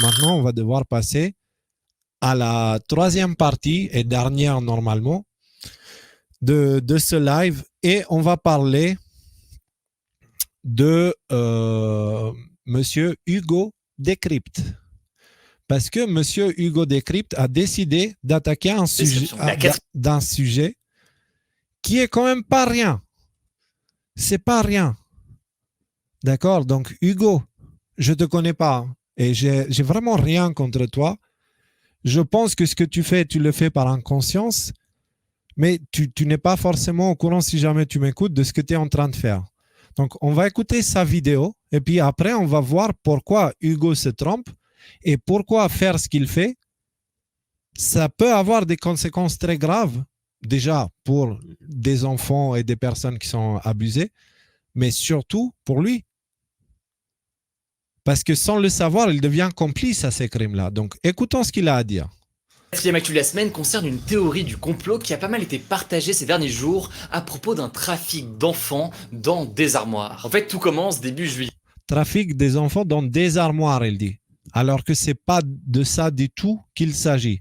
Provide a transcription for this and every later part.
Maintenant, on va devoir passer à la troisième partie et dernière normalement de ce live et on va parler de Monsieur Hugo Décrypte. Parce que Monsieur Hugo Décrypte a décidé d'attaquer d'un sujet qui est quand même pas rien. C'est pas rien. D'accord? Donc, Hugo, je te connais pas et j'ai vraiment rien contre toi. Je pense que ce que tu fais, tu le fais par inconscience, mais tu n'es pas forcément au courant, si jamais tu m'écoutes, de ce que tu es en train de faire. Donc, on va écouter sa vidéo et puis après, on va voir pourquoi Hugo se trompe et pourquoi faire ce qu'il fait, ça peut avoir des conséquences très graves, déjà pour des enfants et des personnes qui sont abusées, mais surtout pour lui. Parce que sans le savoir, il devient complice à ces crimes-là. Donc, écoutons ce qu'il a à dire. La quatrième actu de la semaine concerne une théorie du complot qui a pas mal été partagée ces derniers jours à propos d'un trafic d'enfants dans des armoires. En fait, tout commence début juillet. Trafic des enfants dans des armoires, il dit. Alors que c'est pas de ça du tout qu'il s'agit.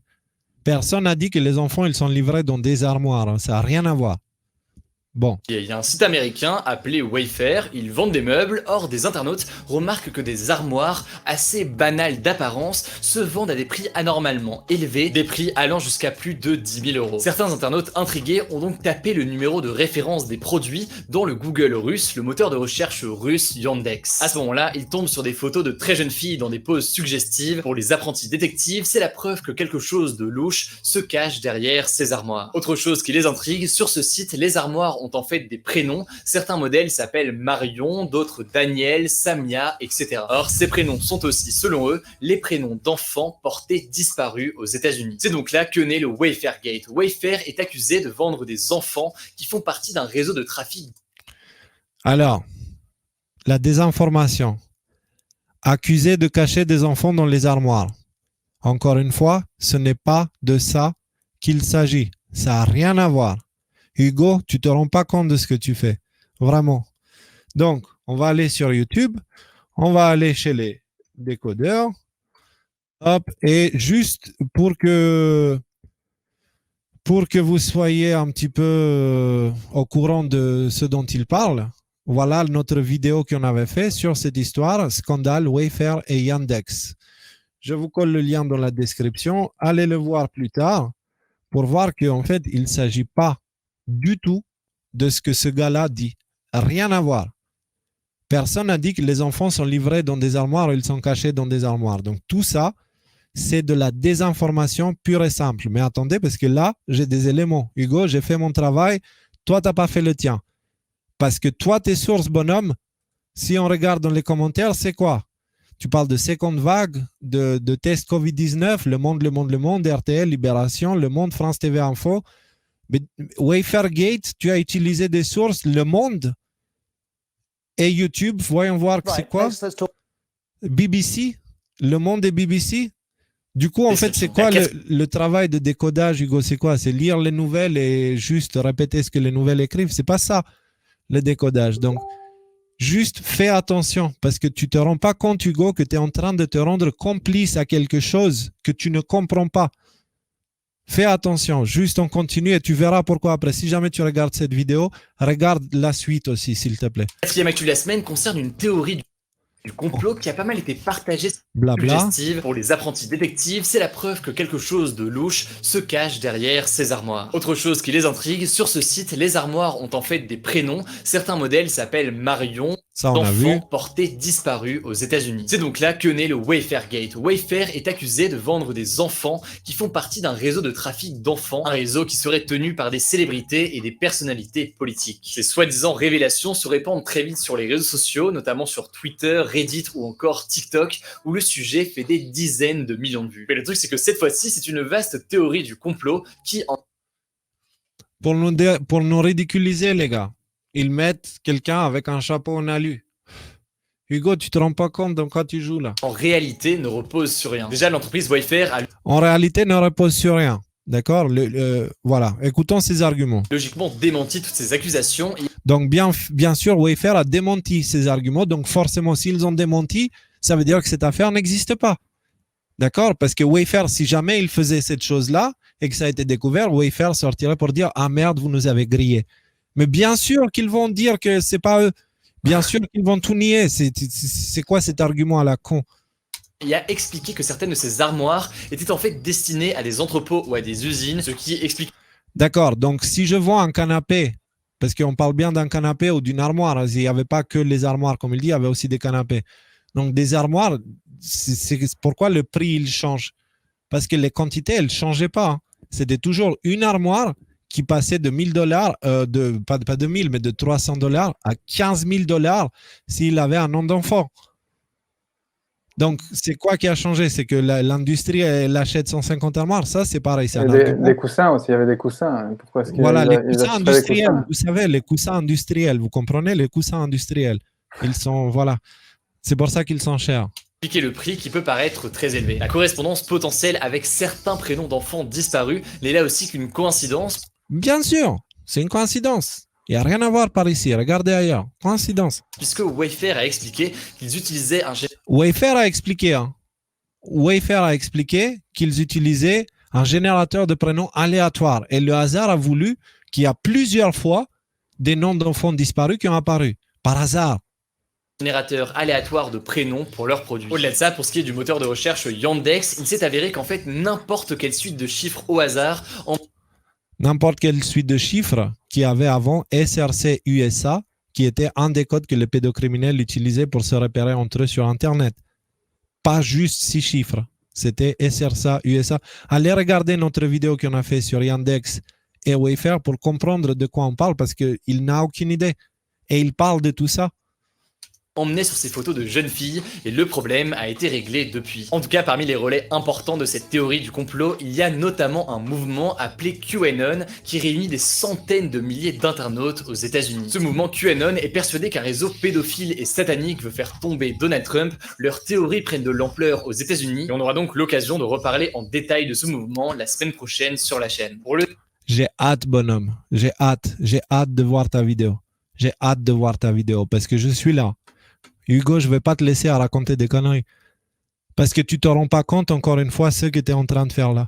Personne n'a dit que les enfants ils sont livrés dans des armoires. Ça n'a rien à voir. Bon. Il y a un site américain appelé Wayfair, ils vendent des meubles, or des internautes remarquent que des armoires assez banales d'apparence se vendent à des prix anormalement élevés, des prix allant jusqu'à plus de 10 000 €. Certains internautes intrigués ont donc tapé le numéro de référence des produits dans le Google russe, le moteur de recherche russe Yandex. À ce moment-là, ils tombent sur des photos de très jeunes filles dans des poses suggestives. Pour les apprentis détectives, c'est la preuve que quelque chose de louche se cache derrière ces armoires. Autre chose qui les intrigue, sur ce site, les armoires ont en fait des prénoms. Certains modèles s'appellent Marion, d'autres Daniel, Samia, etc. Or, ces prénoms sont aussi, selon eux, les prénoms d'enfants portés disparus aux États-Unis. C'est donc là que naît le Wayfair Gate. Wayfair est accusé de vendre des enfants qui font partie d'un réseau de trafic. Alors, la désinformation. Accusé de cacher des enfants dans les armoires. Encore une fois, ce n'est pas de ça qu'il s'agit. Ça n'a rien à voir. Hugo, tu te rends pas compte de ce que tu fais. Vraiment. Donc, on va aller sur YouTube. On va aller chez les décodeurs. Hop. Et juste pour que vous soyez un petit peu au courant de ce dont il parle, voilà notre vidéo qu'on avait fait sur cette histoire, scandale Wayfair et Yandex. Je vous colle le lien dans la description. Allez le voir plus tard pour voir qu'en fait, il ne s'agit pas du tout de ce que ce gars-là dit. Rien à voir. Personne n'a dit que les enfants sont livrés dans des armoires ou ils sont cachés dans des armoires. Donc tout ça, c'est de la désinformation pure et simple. Mais attendez, parce que là, j'ai des éléments. Hugo, j'ai fait mon travail. Toi, tu n'as pas fait le tien. Parce que toi, tes sources, bonhomme, si on regarde dans les commentaires, c'est quoi? Tu parles de seconde vague, de tests Covid-19, Le Monde, RTL, Libération, Le Monde, France TV Info. Mais Wayfair Gate, tu as utilisé des sources Le Monde et YouTube. Voyons voir c'est quoi. BBC, Le Monde et BBC. Du coup, en fait, c'est quoi le travail de décodage, Hugo? C'est quoi? C'est lire les nouvelles et juste répéter ce que les nouvelles écrivent? C'est pas ça, le décodage. Donc, juste fais attention parce que tu te rends pas compte, Hugo, que tu es en train de te rendre complice à quelque chose que tu ne comprends pas. Fais attention, juste on continue et tu verras pourquoi après. Si jamais tu regardes cette vidéo, regarde la suite aussi, s'il te plaît. La quatrième actu de la semaine concerne une théorie du complot qui a pas mal été partagée Blabla. Pour les apprentis détectives, c'est la preuve que quelque chose de louche se cache derrière ces armoires. Autre chose qui les intrigue, sur ce site, les armoires ont en fait des prénoms. Certains modèles s'appellent Marion, d'enfants portés disparus aux États-Unis. C'est donc là que naît le Wayfair Gate. Wayfair est accusé de vendre des enfants qui font partie d'un réseau de trafic d'enfants, un réseau qui serait tenu par des célébrités et des personnalités politiques. Ces soi-disant révélations se répandent très vite sur les réseaux sociaux, notamment sur Twitter, Reddit ou encore TikTok, où le sujet fait des dizaines de millions de vues. Mais le truc, c'est que cette fois-ci, c'est une vaste théorie du complot qui... Pour nous ridiculiser, les gars, ils mettent quelqu'un avec un chapeau en alu. Hugo, tu te rends pas compte de quoi tu joues là? En réalité, ne repose sur rien. Déjà, l'entreprise Wayfair a... En réalité, ne repose sur rien. D'accord? Voilà. Écoutons ces arguments. Logiquement démenti toutes ces accusations. Donc, bien sûr, Wayfair a démenti ces arguments. Donc, forcément, s'ils ont démenti, ça veut dire que cette affaire n'existe pas. D'accord? Parce que Wayfair, si jamais il faisait cette chose-là et que ça a été découvert, Wayfair sortirait pour dire ah merde, vous nous avez grillé. Mais bien sûr qu'ils vont dire que c'est pas eux. Bien sûr qu'ils vont tout nier. C'est quoi cet argument à la con? Et a expliqué que certaines de ces armoires étaient en fait destinées à des entrepôts ou à des usines, ce qui explique. D'accord. Donc si je vends un canapé, parce qu'on parle bien d'un canapé ou d'une armoire, il n'y avait pas que les armoires, comme il dit, il y avait aussi des canapés. Donc des armoires, c'est pourquoi le prix il change. Parce que les quantités, elles ne changeaient pas. Hein. C'était toujours une armoire qui passait de 1000 $, pas de 1000, mais de 300 $ à 15 000 $ s'il avait un nom d'enfant. Donc, c'est quoi qui a changé? C'est que l'industrie, elle achète 150 armoires. Ça, c'est pareil, c'est un argument. Des coussins aussi, il y avait des coussins. Pourquoi est-ce qu'ils Voilà, les ils coussins achèteraient des industriels. coussins? Vous savez, les coussins industriels. Vous comprenez? Les coussins industriels. Ils sont, voilà. C'est pour ça qu'ils sont chers. Le prix qui peut paraître très élevé. La correspondance potentielle avec certains prénoms d'enfants disparus n'est là aussi qu'une coïncidence. Bien sûr, c'est une coïncidence. Il n'y a rien à voir par ici. Regardez ailleurs. Coïncidence. Puisque Wayfair a expliqué qu'ils utilisaient un Wayfair a expliqué. Hein. Wayfair a expliqué qu'ils utilisaient un générateur de prénoms aléatoire. Et le hasard a voulu qu'il y a plusieurs fois des noms d'enfants disparus qui ont apparu. Par hasard. Générateur aléatoire de prénoms pour leurs produits. Au-delà de ça, pour ce qui est du moteur de recherche Yandex, il s'est avéré qu'en fait n'importe quelle suite de chiffres au hasard n'importe quelle suite de chiffres qu'il y avait avant SRC USA, qui était un des codes que les pédocriminels utilisaient pour se repérer entre eux sur Internet. Pas juste 6 chiffres. C'était SRC USA. Allez regarder notre vidéo qu'on a fait sur Yandex et Wayfair pour comprendre de quoi on parle parce qu'il n'a aucune idée. Et il parle de tout ça. Emmené sur ces photos de jeunes filles et le problème a été réglé depuis. En tout cas, parmi les relais importants de cette théorie du complot, il y a notamment un mouvement appelé QAnon qui réunit des centaines de milliers d'internautes aux États-Unis. Ce mouvement QAnon est persuadé qu'un réseau pédophile et satanique veut faire tomber Donald Trump. Leurs théories prennent de l'ampleur aux États-Unis et on aura donc l'occasion de reparler en détail de ce mouvement la semaine prochaine sur la chaîne. J'ai hâte, bonhomme. J'ai hâte de voir ta vidéo. J'ai hâte de voir ta vidéo parce que je suis là. Hugo, je ne vais pas te laisser à raconter des conneries. Parce que tu ne te rends pas compte, encore une fois, ce que tu es en train de faire là.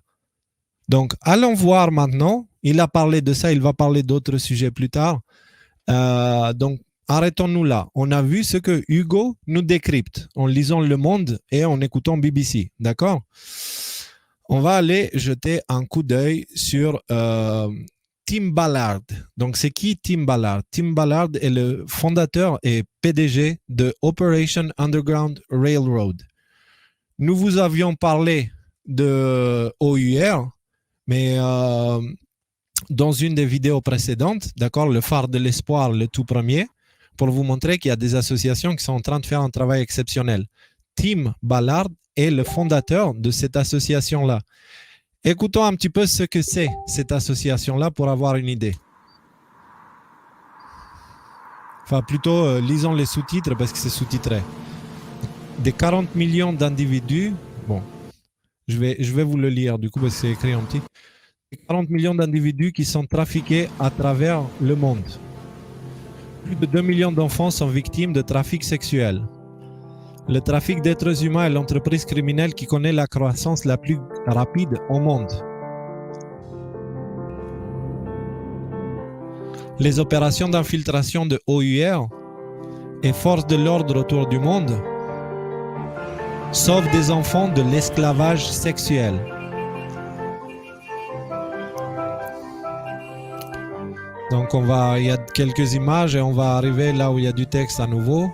Donc, allons voir maintenant. Il a parlé de ça, il va parler d'autres sujets plus tard. Donc, arrêtons-nous là. On a vu ce que Hugo nous décrypte en lisant Le Monde et en écoutant BBC. D'accord? On va aller jeter un coup d'œil sur Tim Ballard. Donc, c'est qui Tim Ballard? Tim Ballard est le fondateur et PDG de Operation Underground Railroad. Nous vous avions parlé de OUR, mais dans une des vidéos précédentes, d'accord, le phare de l'espoir, le tout premier, pour vous montrer qu'il y a des associations qui sont en train de faire un travail exceptionnel. Tim Ballard est le fondateur de cette association-là. Écoutons un petit peu ce que c'est cette association-là pour avoir une idée. Enfin, plutôt, lisons les sous-titres parce que c'est sous-titré. Des 40 millions d'individus, bon, je vais vous le lire du coup parce que c'est écrit en petit. 40 millions d'individus qui sont trafiqués à travers le monde. Plus de 2 millions d'enfants sont victimes de trafic sexuel. Le trafic d'êtres humains est l'entreprise criminelle qui connaît la croissance la plus rapide au monde. Les opérations d'infiltration de OUR et forces de l'ordre autour du monde sauvent des enfants de l'esclavage sexuel. Donc il y a quelques images et on va arriver là où il y a du texte à nouveau.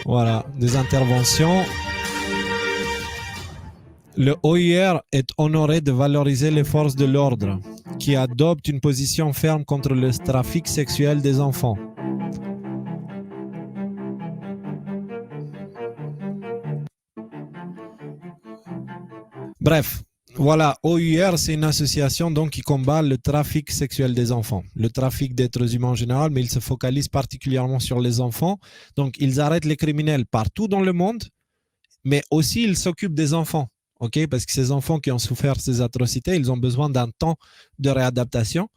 Voilà, des interventions. Le OIR est honoré de valoriser les forces de l'ordre qui adoptent une position ferme contre le trafic sexuel des enfants. Bref, voilà, OUR, c'est une association donc qui combat le trafic sexuel des enfants, le trafic d'êtres humains en général, mais ils se focalisent particulièrement sur les enfants. Donc, ils arrêtent les criminels partout dans le monde, mais aussi ils s'occupent des enfants, ok? Parce que ces enfants qui ont souffert ces atrocités, ils ont besoin d'un temps de réadaptation.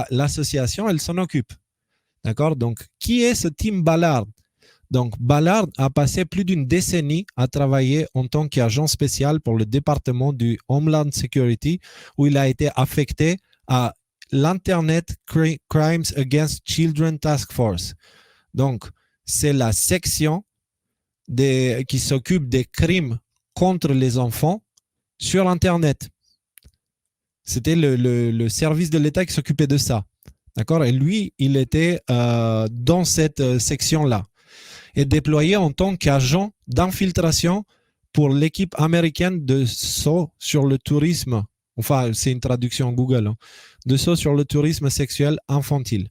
L'association, elle s'en occupe. D'accord? Donc, qui est ce Tim Ballard? Donc, Ballard a passé plus d'une décennie à travailler en tant qu'agent spécial pour le département du Homeland Security, où il a été affecté à l'Internet Crimes Against Children Task Force. Donc, c'est la section qui s'occupe des crimes contre les enfants sur Internet. C'était le service de l'État qui s'occupait de ça. D'accord? Et lui, il était dans cette section-là et déployé en tant qu'agent d'infiltration pour l'équipe américaine de saut sur le tourisme. Enfin, c'est une traduction Google. Hein, de saut sur le tourisme sexuel infantile.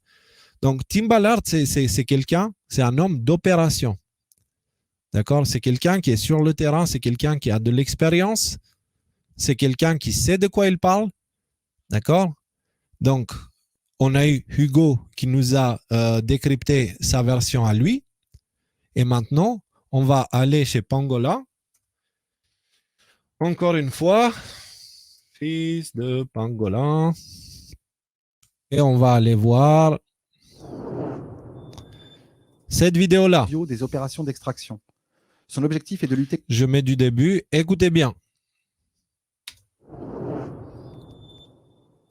Donc, Tim Ballard, c'est quelqu'un, c'est un homme d'opération. D'accord? C'est quelqu'un qui est sur le terrain, c'est quelqu'un qui a de l'expérience, c'est quelqu'un qui sait de quoi il parle. D'accord? Donc, on a eu Hugo qui nous a décrypté sa version à lui. Et maintenant, on va aller chez Pangolin. Encore une fois, fils de Pangolin. Et on va aller voir cette vidéo-là. Des opérations d'extraction. Son objectif est de lutter. Je mets du début. Écoutez bien.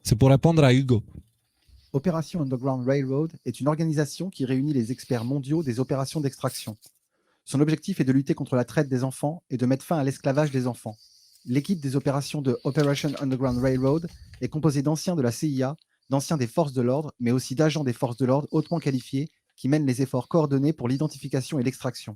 C'est pour répondre à Hugo. Operation Underground Railroad est une organisation qui réunit les experts mondiaux des opérations d'extraction. Son objectif est de lutter contre la traite des enfants et de mettre fin à l'esclavage des enfants. L'équipe des opérations de Operation Underground Railroad est composée d'anciens de la CIA, d'anciens des forces de l'ordre, mais aussi d'agents des forces de l'ordre hautement qualifiés qui mènent les efforts coordonnés pour l'identification et l'extraction.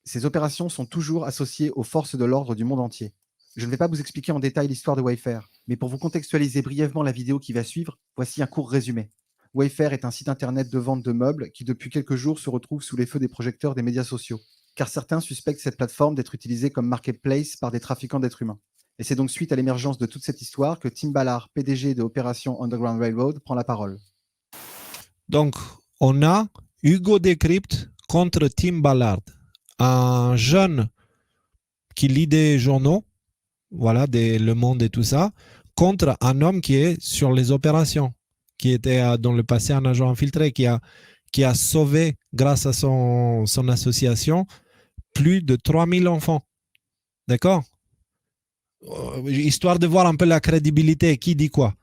Ces opérations sont toujours associées aux forces de l'ordre du monde entier. Je ne vais pas vous expliquer en détail l'histoire de Wayfair, mais pour vous contextualiser brièvement la vidéo qui va suivre, voici un court résumé. Wayfair est un site internet de vente de meubles qui depuis quelques jours se retrouve sous les feux des projecteurs des médias sociaux, car certains suspectent cette plateforme d'être utilisée comme marketplace par des trafiquants d'êtres humains. Et c'est donc suite à l'émergence de toute cette histoire que Tim Ballard, PDG de Opération Underground Railroad, prend la parole. Donc, on a Hugo Décrypte contre Tim Ballard, un jeune qui lit des journaux, voilà, Le Monde et tout ça, contre un homme qui est sur les opérations, qui était dans le passé un agent infiltré, qui a sauvé, grâce à son association, plus de 3000 enfants. D'accord? Histoire de voir un peu la crédibilité, qui dit quoi.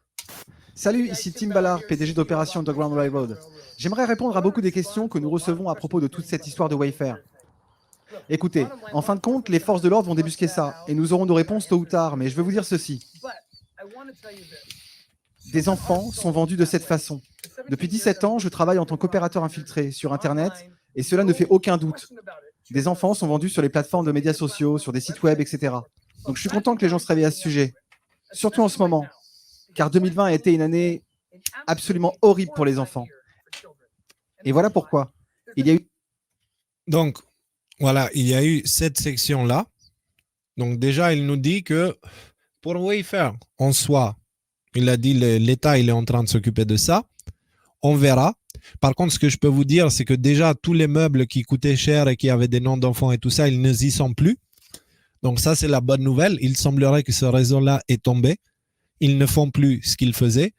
Salut, ici Tim Ballard, PDG d'Opération Underground Railroad. J'aimerais répondre à beaucoup des questions que nous recevons à propos de toute cette histoire de Wayfair. Écoutez, en fin de compte, les forces de l'ordre vont débusquer ça, et nous aurons nos réponses tôt ou tard, mais je veux vous dire ceci. Des enfants sont vendus de cette façon. Depuis 17 ans, je travaille en tant qu'opérateur infiltré sur Internet, et cela ne fait aucun doute. Des enfants sont vendus sur les plateformes de médias sociaux, sur des sites web, etc. Donc je suis content que les gens se réveillent à ce sujet, surtout en ce moment, car 2020 a été une année absolument horrible pour les enfants. Et voilà pourquoi. Il y a eu... Donc, voilà, il y a eu cette section-là. Donc déjà, il nous dit que pour Wayfair, en soi, il a dit l'État, il est en train de s'occuper de ça. On verra. Par contre, ce que je peux vous dire, c'est que déjà, tous les meubles qui coûtaient cher et qui avaient des noms d'enfants et tout ça, ils ne y sont plus. Donc ça, c'est la bonne nouvelle. Il semblerait que ce réseau-là est tombé. Ils ne font plus ce qu'ils faisaient.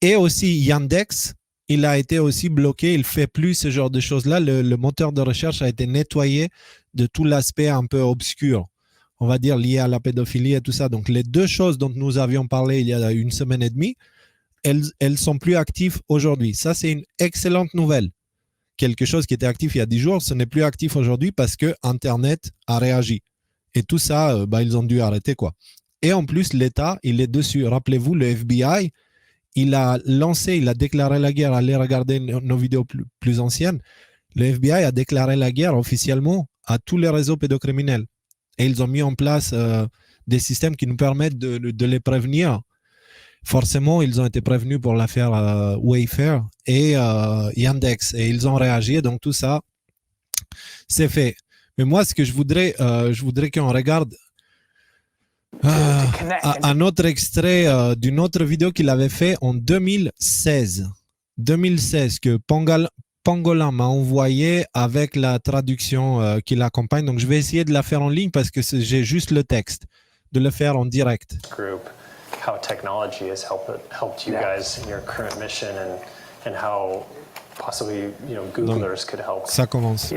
Et aussi, Yandex, il a été aussi bloqué. Il ne fait plus ce genre de choses-là. Le moteur de recherche a été nettoyé de tout l'aspect un peu obscur, on va dire, lié à la pédophilie et tout ça. Donc, les deux choses dont nous avions parlé il y a une semaine et demie, elles sont plus actives aujourd'hui. Ça, c'est une excellente nouvelle. Quelque chose qui était actif il y a 10 jours, ce n'est plus actif aujourd'hui parce que Internet a réagi. Et tout ça, ils ont dû arrêter, quoi. Et en plus, l'État, il est dessus. Rappelez-vous, le FBI, il a déclaré la guerre. Allez regarder nos vidéos plus anciennes. Le FBI a déclaré la guerre officiellement à tous les réseaux pédocriminels. Et ils ont mis en place des systèmes qui nous permettent de les prévenir. Forcément, ils ont été prévenus pour l'affaire Wayfair et Yandex. Et ils ont réagi. Donc, tout ça, c'est fait. Mais moi, ce que je voudrais qu'on regarde un autre extrait d'une autre vidéo qu'il avait fait en 2016. 2016, que Pangolin m'a envoyé avec la traduction qui l'accompagne. Donc, je vais essayer de la faire en ligne parce que j'ai juste le texte, de le faire en direct. Group, how technology has helped you guys in your current mission and and how possibly Googlers could help Ça commence.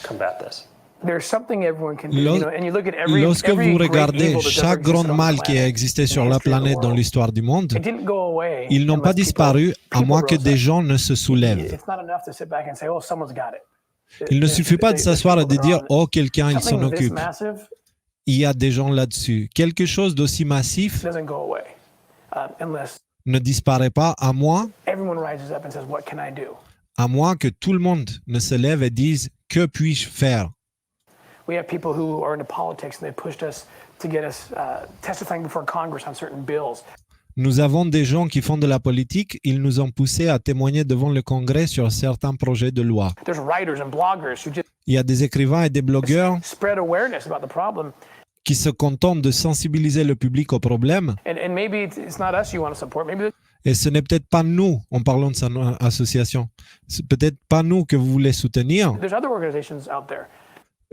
combat this. There's something everyone can do, and you look at Lorsque every vous great regardez evil that chaque ever existed grand on the mal qui a planet, existé in sur the la history of the planète dans world, l'histoire du monde, it didn't go away ils n'ont pas unless disparu à people moins que rose des up. gens ne se soulèvent. It's not enough to sit back and say, "Oh, someone's got it." Il ne suffit pas de s'asseoir et de dire « Oh, quelqu'un, il s'en Something this occupe ». massive Il y a des gens là-dessus. Quelque chose d'aussi massif doesn't go away unless ne disparaît pas à moins everyone rises up and says, "What can I do?" que tout le monde ne se lève et dise « Que puis-je faire ?» We have people who are into politics and they pushed us to get us testifying before Congress on certain bills. Nous avons des gens qui font de la politique, ils nous ont poussés à témoigner devant le Congrès sur certains projets de loi. There's writers and bloggers who just Il y a des écrivains et des blogueurs spread awareness about the problem. qui se contentent de sensibiliser le public au problème. And maybe it's not us you want to support. Maybe Et ce n'est peut-être pas nous, en parlant de cette association, c'est peut-être pas nous que vous voulez soutenir. there's other organizations out there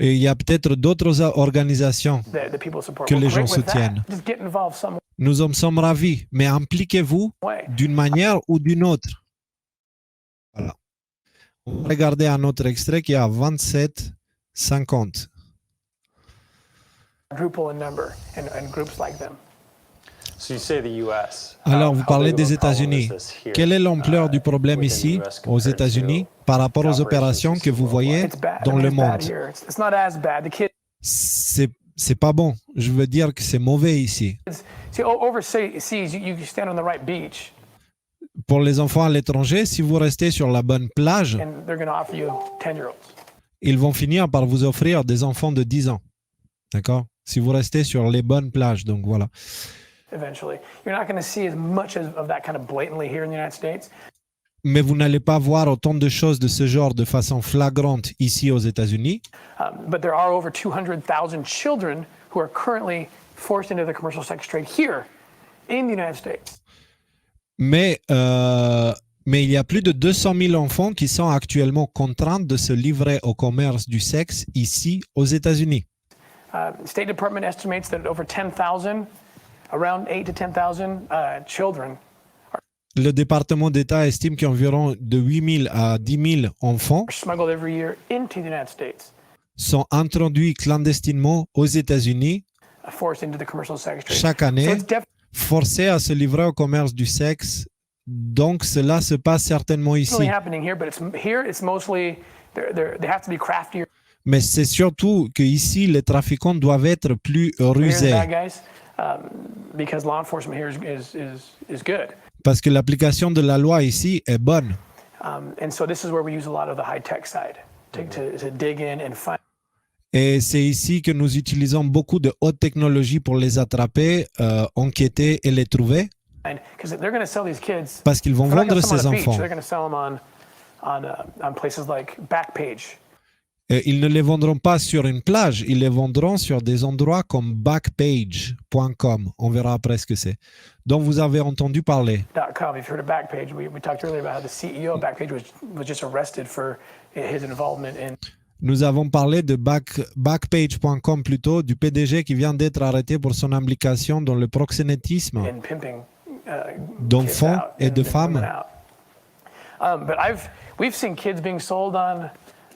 Et il y a peut-être d'autres organisations that people support. que Well, les gens great with that. soutiennent. Just get involved some Nous en sommes ravis, mais impliquez-vous way. d'une manière ou d'une autre. Voilà. On va regarder un autre extrait qui est à 27,50. Quadruple in number and groups like them. So you say the US. Alors, vous How parlez big of des a problem États-Unis. is this here, Quelle est l'ampleur du problème within the ici, US aux compared États-Unis, to par rapport aux operations opérations que vous voyez It's bad. dans I mean, le it's bad monde? here. It's not as bad. The kids C'est pas bon. Je veux dire que c'est mauvais ici. see overseas. You stand on the right beach Pour les enfants à l'étranger, si vous restez sur la bonne plage, and they're going to offer you 10-year-olds. ils vont finir par vous offrir des enfants de 10 ans. D'accord? Si vous restez sur les bonnes plages. Donc voilà. Eventually, you're not going to see as much of that kind of blatantly here in the United States. Mais vous n'allez pas voir autant de choses de ce genre de façon flagrante ici aux États-Unis. But there are over 200,000 children who are currently forced into the commercial sex trade here in the United States. Mais il y a plus de 200 000 enfants qui sont actuellement contraints de se livrer au commerce du sexe ici aux États-Unis. State Department estimates that over 10,000, around 8 to 10,000 children Le département d'État estime qu'environ de 8 000 à 10 000 enfants are smuggled every year into the United States, sont introduits clandestinement aux États-Unis forced into the commercial sex trade. chaque So année, it's forcés à se livrer au commerce du sexe. Donc cela se passe certainement definitely ici. happening here, but it's mostly they have to be craftier. Mais c'est surtout qu'ici, les trafiquants doivent être plus Here's the rusés. bad guys, because law enforcement here is good. Parce que l'application de la loi ici est bonne. And so this is where we use a lot of the high-tech side to dig in and find. Et c'est ici que nous utilisons beaucoup de haute technologie pour les attraper, enquêter et les trouver. Because they're going to sell these kids. Parce qu'ils vont They're not vendre gonna sell ces them on a beach, enfants. they're going to sell them on places like Backpage. Et ils ne les vendront pas sur une plage, ils les vendront sur des endroits comme backpage.com. On verra après ce que c'est. Dont vous avez entendu parler. .com. If you've heard of Backpage, we talked earlier about how the CEO of Backpage was just arrested for his involvement in Nous avons parlé de backpage.com plutôt, du PDG qui vient d'être arrêté pour son implication dans le proxénétisme pimping d'enfants kids out et de and women femmes. out. But we've seen kids being sold on.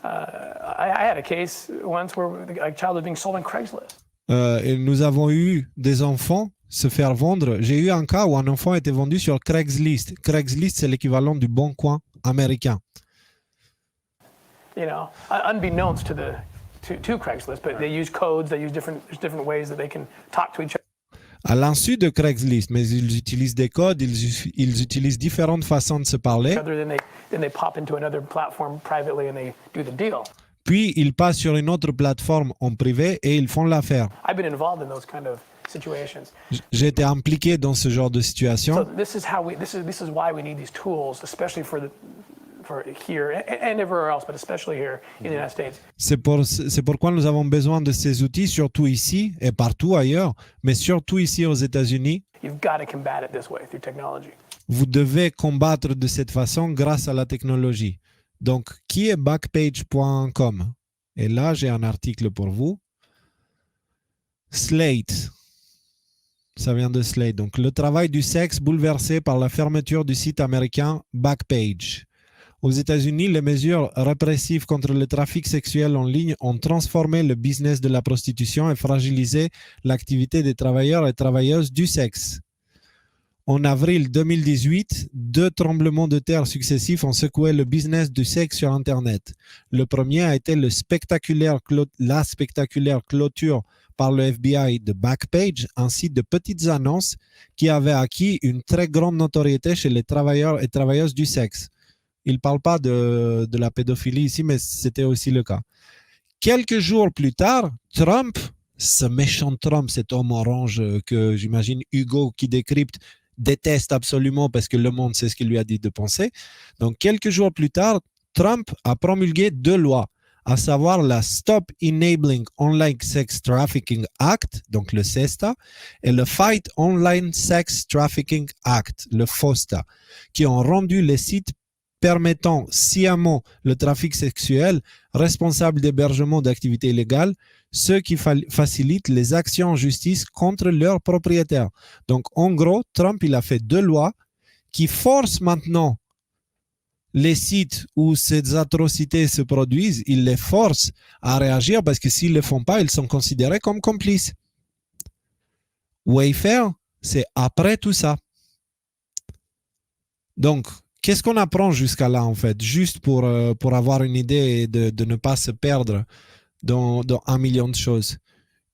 I had a case once where a child was being sold on Craigslist. Et nous avons eu des enfants se faire vendre. J'ai eu un cas où un enfant était vendu sur Craigslist. Craigslist, c'est l'équivalent du Bon Coin américain. You know, unbeknownst to Craigslist, but they use codes. They use different ways that they can talk to each other. À l'insu de Craigslist, mais ils utilisent des codes, ils utilisent différentes façons de se parler. Then they pop into another platform privately and they do the deal. Puis ils passent sur une autre plateforme en privé et ils font l'affaire. I've been involved in those kind of situations. J'ai été impliqué dans ce genre de So situation. this is why we need these tools, especially for here and everywhere else, but especially here in the United States. C'est pourquoi nous avons besoin de ces outils, surtout ici et partout ailleurs, mais surtout ici aux États-Unis. You've got to combat it this way through technology. Vous devez combattre de cette façon grâce à la technologie. Donc, qui est backpage.com? Et là, j'ai un article pour vous. Slate. Ça vient de Slate. Donc, le travail du sexe bouleversé par la fermeture du site américain Backpage. Aux États-Unis, les mesures répressives contre le trafic sexuel en ligne ont transformé le business de la prostitution et fragilisé l'activité des travailleurs et travailleuses du sexe. En avril 2018, 2 tremblements de terre successifs ont secoué le business du sexe sur Internet. Le premier a été la spectaculaire clôture par le FBI de Backpage, un site de petites annonces qui avait acquis une très grande notoriété chez les travailleurs et travailleuses du sexe. Il ne parle pas de la pédophilie ici, mais c'était aussi le cas. Quelques jours plus tard, Trump, ce méchant Trump, cet homme orange que j'imagine Hugo qui décrypte, déteste absolument parce que le monde sait ce qu'il lui a dit de penser. Donc, quelques jours plus tard, Trump a promulgué 2 lois, à savoir la Stop Enabling Online Sex Trafficking Act, donc le SESTA, et le Fight Online Sex Trafficking Act, le FOSTA, qui ont rendu les sites permettant sciemment le trafic sexuel responsables d'hébergement d'activités illégales, ceux qui facilitent les actions en justice contre leurs propriétaires. Donc, en gros, Trump, il a fait 2 lois qui forcent maintenant les sites où ces atrocités se produisent, il les force à réagir parce que s'ils ne le font pas, ils sont considérés comme complices. Wayfair, c'est après tout ça. Donc, qu'est-ce qu'on apprend jusqu'à là, en fait, juste pour avoir une idée et de ne pas se perdre dans 1 million de choses.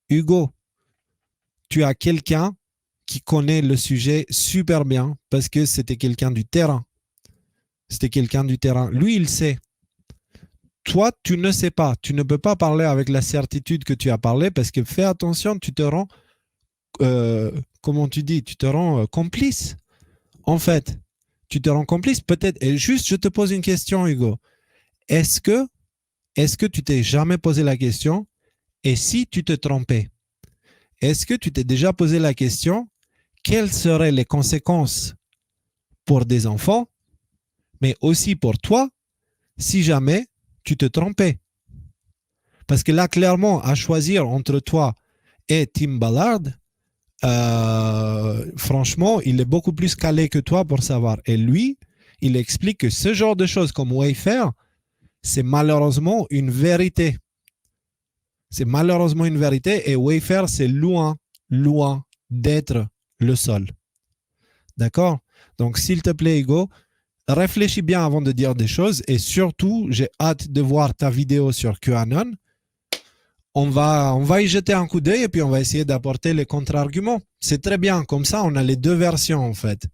Hugo, tu as quelqu'un qui connaît le sujet super bien parce que c'était quelqu'un du terrain. C'était quelqu'un du terrain. Lui, il sait. Toi, tu ne sais pas. Tu ne peux pas parler avec la certitude que tu as parlé parce que fais attention, tu te rends, comment tu dis, tu te rends complice. En fait, tu te rends complice peut-être. Et juste, je te pose une question, Hugo. Est-ce que tu t'es jamais posé la question, et si tu te trompais? Est-ce que tu t'es déjà posé la question, quelles seraient les conséquences pour des enfants, mais aussi pour toi, si jamais tu te trompais? Parce que là, clairement, à choisir entre toi et Tim Ballard, franchement, il est beaucoup plus calé que toi pour savoir. Et lui, il explique que ce genre de choses comme Wayfair, c'est malheureusement une vérité. C'est malheureusement une vérité et Wayfair, c'est loin d'être le seul. D'accord? Donc, s'il te plaît, Hugo, réfléchis bien avant de dire des choses et surtout, j'ai hâte de voir ta vidéo sur QAnon. On va y jeter un coup d'œil et puis on va essayer d'apporter les contre-arguments. C'est très bien, comme ça, on a les 2 versions en fait.